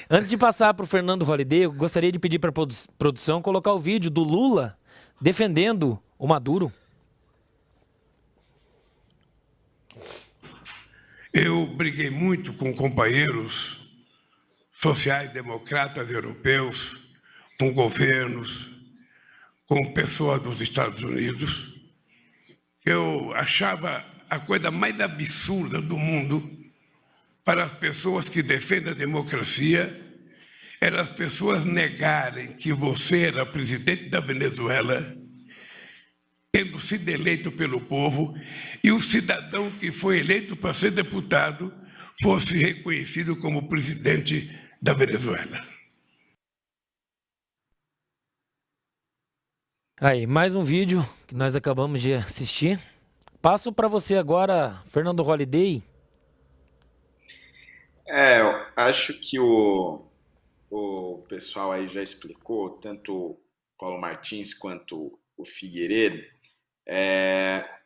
Antes de passar para o Fernando Holliday, eu gostaria de pedir para a produção colocar o vídeo do Lula defendendo o Maduro. Eu briguei muito com companheiros sociais-democratas europeus, com governos, com pessoas dos Estados Unidos. Eu achava a coisa mais absurda do mundo para as pessoas que defendem a democracia era as pessoas negarem que você era presidente da Venezuela, tendo sido eleito pelo povo, e o cidadão que foi eleito para ser deputado fosse reconhecido como presidente da Venezuela. Aí, mais um vídeo que nós acabamos de assistir. Passo para você agora, Fernando Holliday. Eu acho que o pessoal aí já explicou, tanto o Paulo Martins quanto o Figueiredo,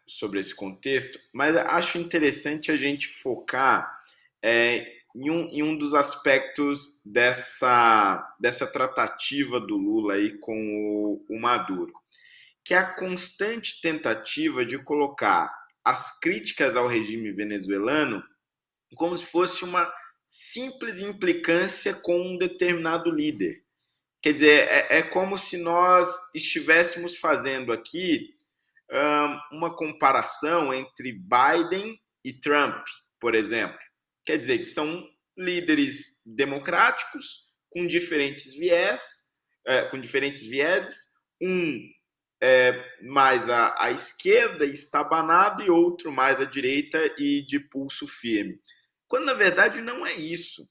sobre esse contexto, mas acho interessante a gente focar em um dos aspectos dessa tratativa do Lula aí com o Maduro, que é a constante tentativa de colocar as críticas ao regime venezuelano como se fosse uma simples implicância com um determinado líder. Quer dizer, é como se nós estivéssemos fazendo aqui uma comparação entre Biden e Trump, por exemplo. Quer dizer, que são líderes democráticos com diferentes vieses, um mais à esquerda e estabanado e outro mais à direita e de pulso firme. Quando, na verdade, não é isso.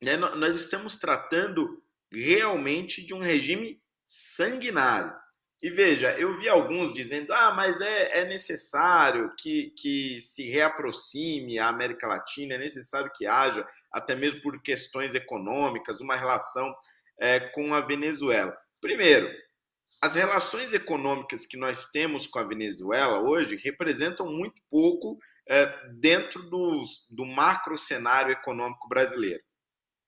Né? Nós estamos tratando realmente de um regime sanguinário. E veja, eu vi alguns dizendo, mas é necessário que se reaproxime a América Latina, é necessário que haja, até mesmo por questões econômicas, uma relação com a Venezuela. Primeiro, as relações econômicas que nós temos com a Venezuela hoje representam muito pouco dentro do macro cenário econômico brasileiro.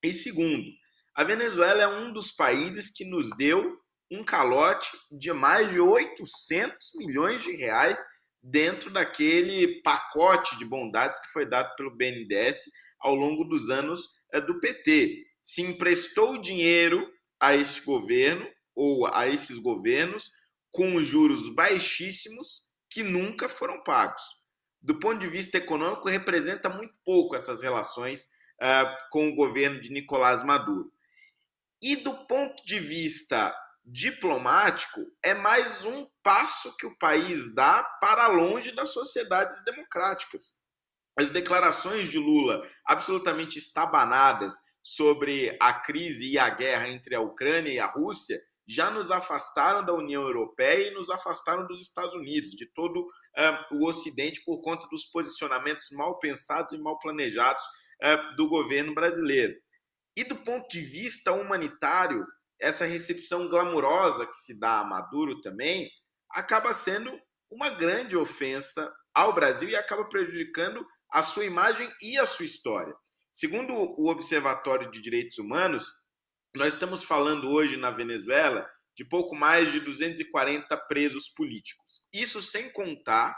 E segundo, a Venezuela é um dos países que nos deu um calote de mais de 800 milhões de reais dentro daquele pacote de bondades que foi dado pelo BNDES ao longo dos anos do PT. Se emprestou dinheiro a este governo ou a esses governos com juros baixíssimos que nunca foram pagos. Do ponto de vista econômico, representa muito pouco essas relações com o governo de Nicolás Maduro. E do ponto de vista diplomático, é mais um passo que o país dá para longe das sociedades democráticas. As declarações de Lula absolutamente estabanadas sobre a crise e a guerra entre a Ucrânia e a Rússia já nos afastaram da União Europeia e nos afastaram dos Estados Unidos, de todo o Ocidente, por conta dos posicionamentos mal pensados e mal planejados do governo brasileiro. E do ponto de vista humanitário, essa recepção glamurosa que se dá a Maduro também acaba sendo uma grande ofensa ao Brasil e acaba prejudicando a sua imagem e a sua história. Segundo o Observatório de Direitos Humanos, nós estamos falando hoje na Venezuela de pouco mais de 240 presos políticos. Isso sem contar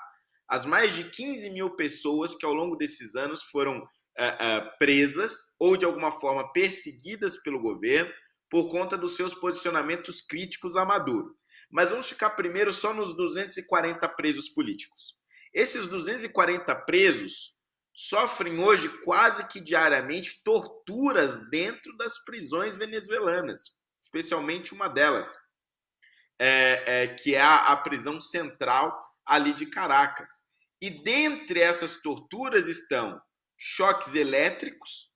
as mais de 15 mil pessoas que ao longo desses anos foram presas ou de alguma forma perseguidas pelo governo por conta dos seus posicionamentos críticos a Maduro. Mas vamos ficar primeiro só nos 240 presos políticos. Esses 240 presos sofrem hoje quase que diariamente torturas dentro das prisões venezuelanas, especialmente uma delas, que é a prisão central ali de Caracas. E dentre essas torturas estão choques elétricos,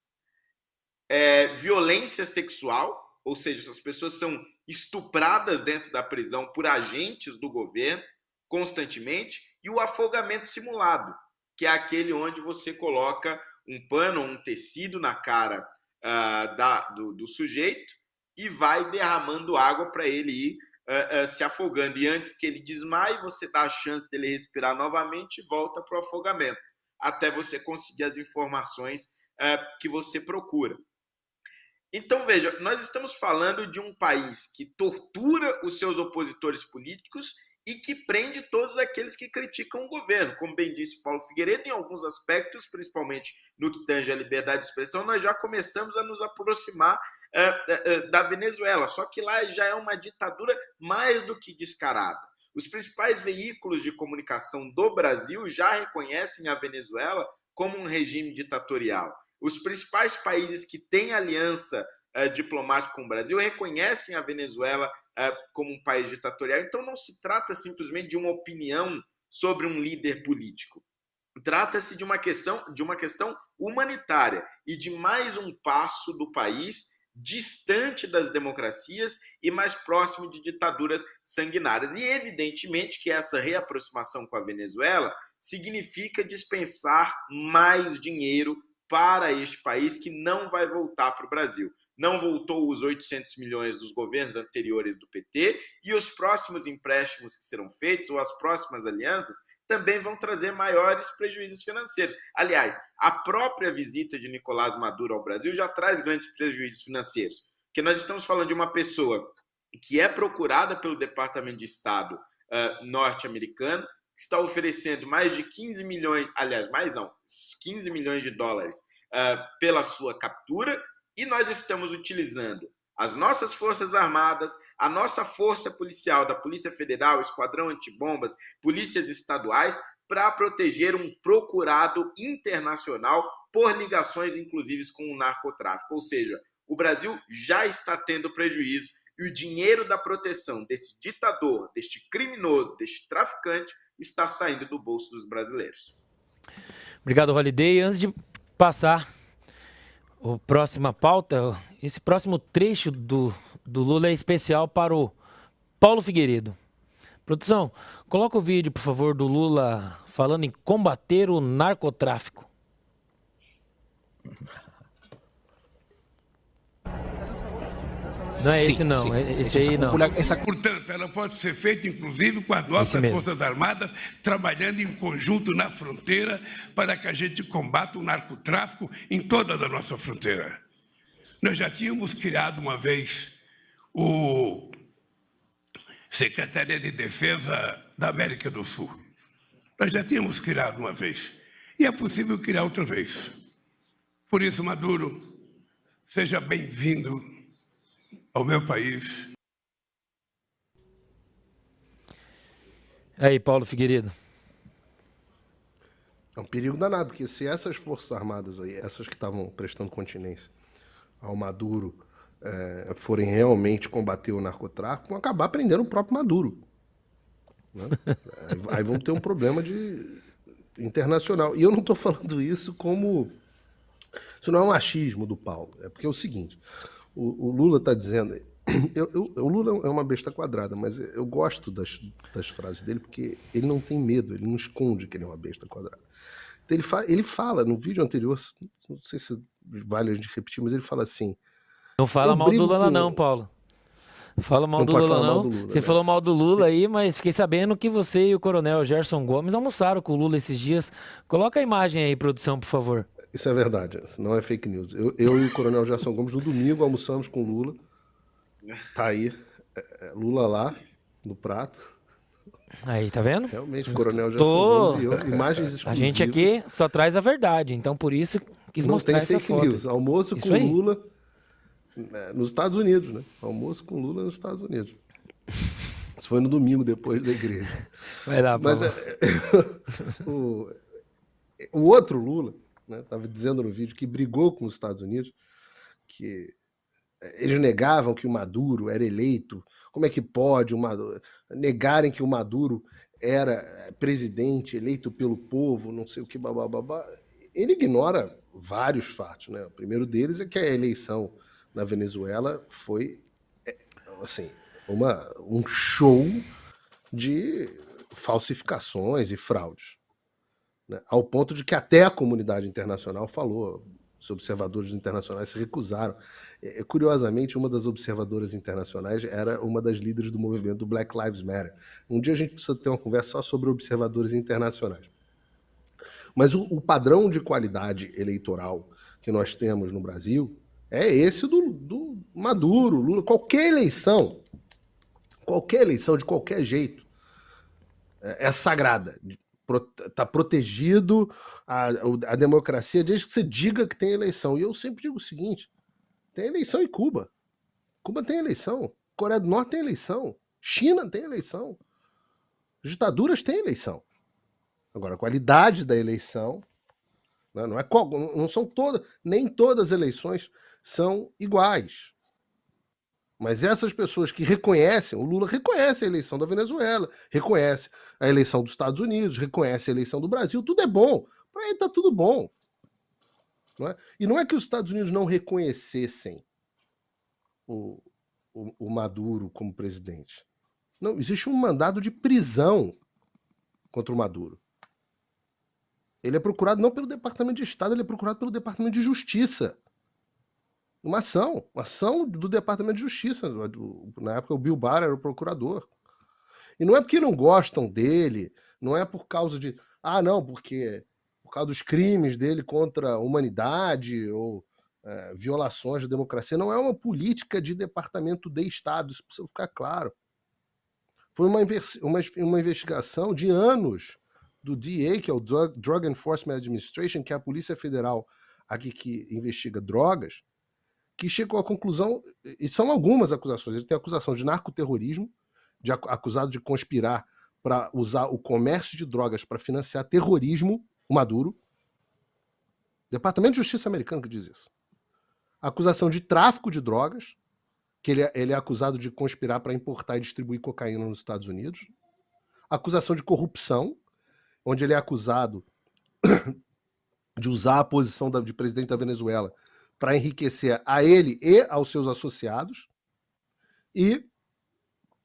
violência sexual, ou seja, essas pessoas são estupradas dentro da prisão por agentes do governo constantemente, e o afogamento simulado, que é aquele onde você coloca um pano ou um tecido na cara do sujeito e vai derramando água para ele ir se afogando. E antes que ele desmaie, você dá a chance dele respirar novamente e volta para o afogamento, até você conseguir as informações que você procura. Então, veja, nós estamos falando de um país que tortura os seus opositores políticos e que prende todos aqueles que criticam o governo. Como bem disse Paulo Figueiredo, em alguns aspectos, principalmente no que tange à liberdade de expressão, nós já começamos a nos aproximar da Venezuela, só que lá já é uma ditadura mais do que descarada. Os principais veículos de comunicação do Brasil já reconhecem a Venezuela como um regime ditatorial. Os principais países que têm aliança diplomática com o Brasil reconhecem a Venezuela como um país ditatorial. Então não se trata simplesmente de uma opinião sobre um líder político. Trata-se de uma questão humanitária e de mais um passo do país distante das democracias e mais próximo de ditaduras sanguinárias. E evidentemente que essa reaproximação com a Venezuela significa dispensar mais dinheiro para este país que não vai voltar para o Brasil. Não voltou os 800 milhões dos governos anteriores do PT e os próximos empréstimos que serão feitos ou as próximas alianças também vão trazer maiores prejuízos financeiros. Aliás, a própria visita de Nicolás Maduro ao Brasil já traz grandes prejuízos financeiros, porque nós estamos falando de uma pessoa que é procurada pelo Departamento de Estado norte-americano, que está oferecendo mais de 15 milhões, aliás, mais não, 15 milhões de dólares pela sua captura, e nós estamos utilizando as nossas forças armadas, a nossa força policial, da Polícia Federal, Esquadrão Antibombas, polícias estaduais, para proteger um procurado internacional por ligações, inclusive, com o narcotráfico. Ou seja, o Brasil já está tendo prejuízo e o dinheiro da proteção desse ditador, deste criminoso, deste traficante, está saindo do bolso dos brasileiros. Obrigado, Holliday. Antes de passar a próxima pauta, esse próximo trecho do Lula é especial para o Paulo Figueiredo. Produção, coloca o vídeo, por favor, do Lula falando em combater o narcotráfico. Não é esse não, esse aí não. Portanto, ela pode ser feita, inclusive, com as nossas Forças Armadas, trabalhando em conjunto na fronteira para que a gente combata o narcotráfico em toda a nossa fronteira. Nós já tínhamos criado uma vez o Secretaria de Defesa da América do Sul. Nós já tínhamos criado uma vez. E é possível criar outra vez. Por isso, Maduro, seja bem-vindo ao meu país. Aí, Paulo Figueiredo. É um perigo danado, porque se essas forças armadas aí, essas que estavam prestando continência ao Maduro, forem realmente combater o narcotráfico, vão acabar prendendo o próprio Maduro. Né? Aí vão ter um problema internacional. E eu não estou falando isso como... Isso não é um machismo do Paulo. É porque é o seguinte... O Lula está dizendo... O Lula é uma besta quadrada, mas eu gosto das frases dele porque ele não tem medo, ele não esconde que ele é uma besta quadrada. Então ele fala, no vídeo anterior, não sei se vale a gente repetir, mas ele fala assim... Não fala mal do Lula não, Paulo. Fala mal do Lula não. Você falou mal do Lula aí, mas fiquei sabendo que você e o coronel Gerson Gomes almoçaram com o Lula esses dias. Coloca a imagem aí, produção, por favor. Isso é verdade, não é fake news. Eu e o coronel Gerson Gomes, no domingo, almoçamos com o Lula. Tá aí, Lula lá, no prato. Aí, tá vendo? Realmente, o coronel Gerson Gomes e eu, imagens exclusivas. A gente aqui só traz a verdade, então por isso quis mostrar essa foto. News. Almoço com Lula nos Estados Unidos, né? Almoço com Lula nos Estados Unidos. Isso foi no domingo, depois da igreja. Vai lá, Paulo. Mas o outro Lula... Estava dizendo no vídeo que brigou com os Estados Unidos, que eles negavam que o Maduro era eleito. Como é que pode negarem que o Maduro era presidente eleito pelo povo, não sei o que, babá. Ele ignora vários fatos. Né? O primeiro deles é que a eleição na Venezuela foi assim, um show de falsificações e fraudes. Né? Ao ponto de que até a comunidade internacional falou, os observadores internacionais se recusaram. Curiosamente, uma das observadoras internacionais era uma das líderes do movimento Black Lives Matter. Um dia a gente precisa ter uma conversa só sobre observadores internacionais. Mas o padrão de qualidade eleitoral que nós temos no Brasil é esse do Maduro, Lula. Qualquer eleição de qualquer jeito, é sagrada. Está protegido a democracia desde que você diga que tem eleição. E eu sempre digo o seguinte: tem eleição em Cuba. Cuba tem eleição. Coreia do Norte tem eleição. China tem eleição. Ditaduras têm eleição. Agora, a qualidade da eleição, né, não são todas, nem todas as eleições são iguais. Mas essas pessoas que reconhecem, o Lula reconhece a eleição da Venezuela, reconhece a eleição dos Estados Unidos, reconhece a eleição do Brasil, tudo é bom. Para ele está tudo bom. Não é? E não é que os Estados Unidos não reconhecessem o Maduro como presidente. Não, existe um mandado de prisão contra o Maduro. Ele é procurado não pelo Departamento de Estado, ele é procurado pelo Departamento de Justiça. Uma ação do Departamento de Justiça. Na época, o Bill Barr era o procurador. E não é porque não gostam dele, não é por causa de... porque por causa dos crimes dele contra a humanidade ou violações da democracia. Não é uma política de Departamento de Estado, isso precisa ficar claro. Foi uma investigação de anos do DEA, que é o Drug Enforcement Administration, que é a Polícia Federal aqui que investiga drogas, que chegou à conclusão, e são algumas acusações, ele tem acusação de narcoterrorismo, acusado de conspirar para usar o comércio de drogas para financiar terrorismo, o Maduro. Departamento de Justiça americano que diz isso. Acusação de tráfico de drogas, que ele é acusado de conspirar para importar e distribuir cocaína nos Estados Unidos. Acusação de corrupção, onde ele é acusado de usar a posição de presidente da Venezuela para enriquecer a ele e aos seus associados. E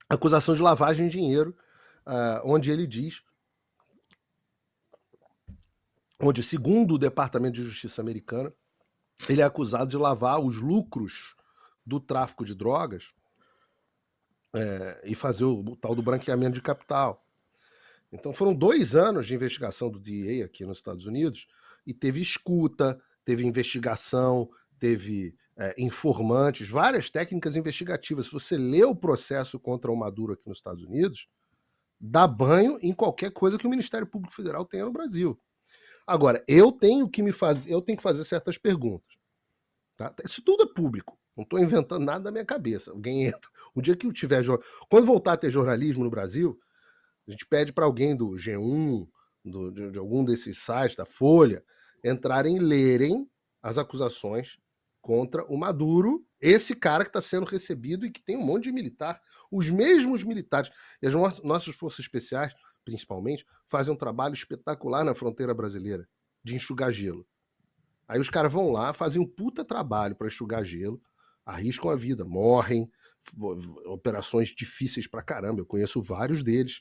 acusação de lavagem de dinheiro, onde ele diz, onde, segundo o Departamento de Justiça americano, ele é acusado de lavar os lucros do tráfico de drogas e fazer o tal do branqueamento de capital. Então foram 2 anos de investigação do DEA aqui nos Estados Unidos, e teve escuta, teve investigação, teve informantes, várias técnicas investigativas. Se você lê o processo contra o Maduro aqui nos Estados Unidos, dá banho em qualquer coisa que o Ministério Público Federal tenha no Brasil. Agora, eu tenho que fazer certas perguntas. Tá? Isso tudo é público. Não estou inventando nada da minha cabeça. Alguém entra. O dia que eu tiver... Quando voltar a ter jornalismo no Brasil, a gente pede para alguém do G1, de algum desses sites, da Folha, entrarem e lerem as acusações contra o Maduro, esse cara que está sendo recebido e que tem um monte de militar. Os mesmos militares. E as nossas forças especiais, principalmente, fazem um trabalho espetacular na fronteira brasileira, de enxugar gelo. Aí os caras vão lá, fazem um puta trabalho para enxugar gelo, arriscam a vida, morrem, operações difíceis pra caramba, eu conheço vários deles,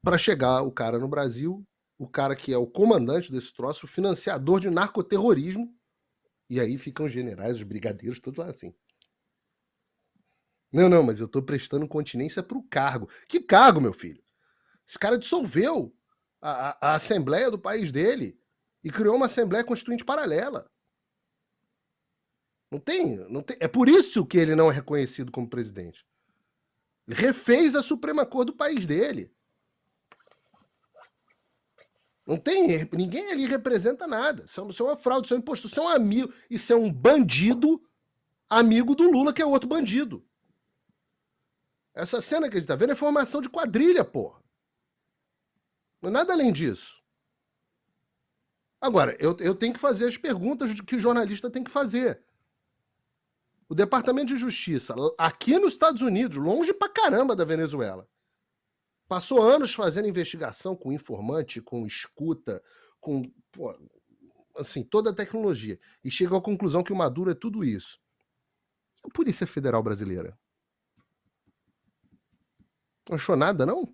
para chegar o cara no Brasil, o cara que é o comandante desse troço, o financiador de narcoterrorismo, e aí ficam os generais, os brigadeiros, tudo lá assim. Não, mas eu tô prestando continência pro cargo. Que cargo, meu filho? Esse cara dissolveu a Assembleia do país dele e criou uma Assembleia Constituinte paralela. Não tem. É por isso que ele não é reconhecido como presidente. Ele refez a Suprema Corte do país dele. Não tem. Ninguém ali representa nada. Isso é uma fraude, isso é um impostor, isso é um amigo. Isso é um bandido amigo do Lula, que é outro bandido. Essa cena que a gente tá vendo é formação de quadrilha, porra. Não é nada além disso. Agora, eu tenho que fazer as perguntas que o jornalista tem que fazer. O Departamento de Justiça, aqui nos Estados Unidos, longe pra caramba da Venezuela, passou anos fazendo investigação com informante, com escuta, com assim, toda a tecnologia. E chegou à conclusão que o Maduro é tudo isso. E a Polícia Federal Brasileira? Não achou nada, não?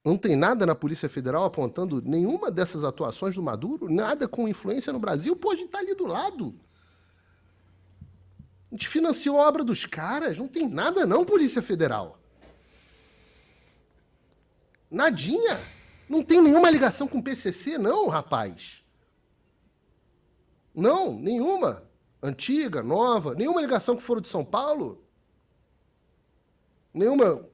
Não tem nada na Polícia Federal apontando nenhuma dessas atuações do Maduro? Nada com influência no Brasil? Pô, a gente tá ali do lado. A gente financiou a obra dos caras. Não tem nada não, Polícia Federal. Nadinha. Não tem nenhuma ligação com o PCC, não, rapaz. Não, nenhuma. Antiga, nova, nenhuma ligação que for de São Paulo. Nenhuma.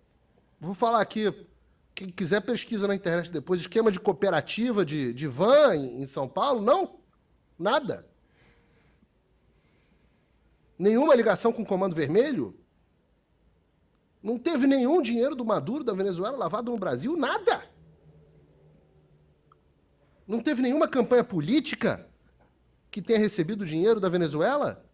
Vou falar aqui, quem quiser pesquisa na internet depois, esquema de cooperativa de van em São Paulo, não, nada. Nenhuma ligação com o Comando Vermelho. Não teve nenhum dinheiro do Maduro, da Venezuela, lavado no Brasil, nada. Não teve nenhuma campanha política que tenha recebido dinheiro da Venezuela?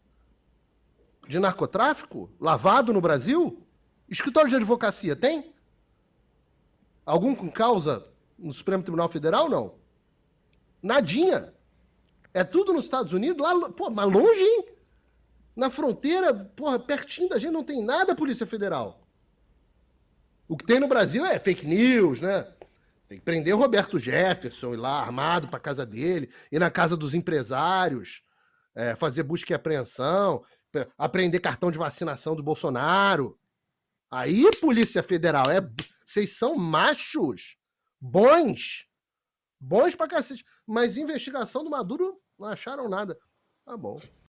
De narcotráfico? Lavado no Brasil? Escritório de advocacia tem? Algum com causa no Supremo Tribunal Federal? Não. Nadinha. É tudo nos Estados Unidos, lá, pô, mas longe, hein? Na fronteira, porra, pertinho da gente não tem nada, Polícia Federal. O que tem no Brasil é fake news, né? Tem que prender o Roberto Jefferson, ir lá armado para casa dele, ir na casa dos empresários, fazer busca e apreensão, apreender cartão de vacinação do Bolsonaro. Aí, Polícia Federal, vocês são machos, bons pra cacete. Mas investigação do Maduro não acharam nada. Tá bom.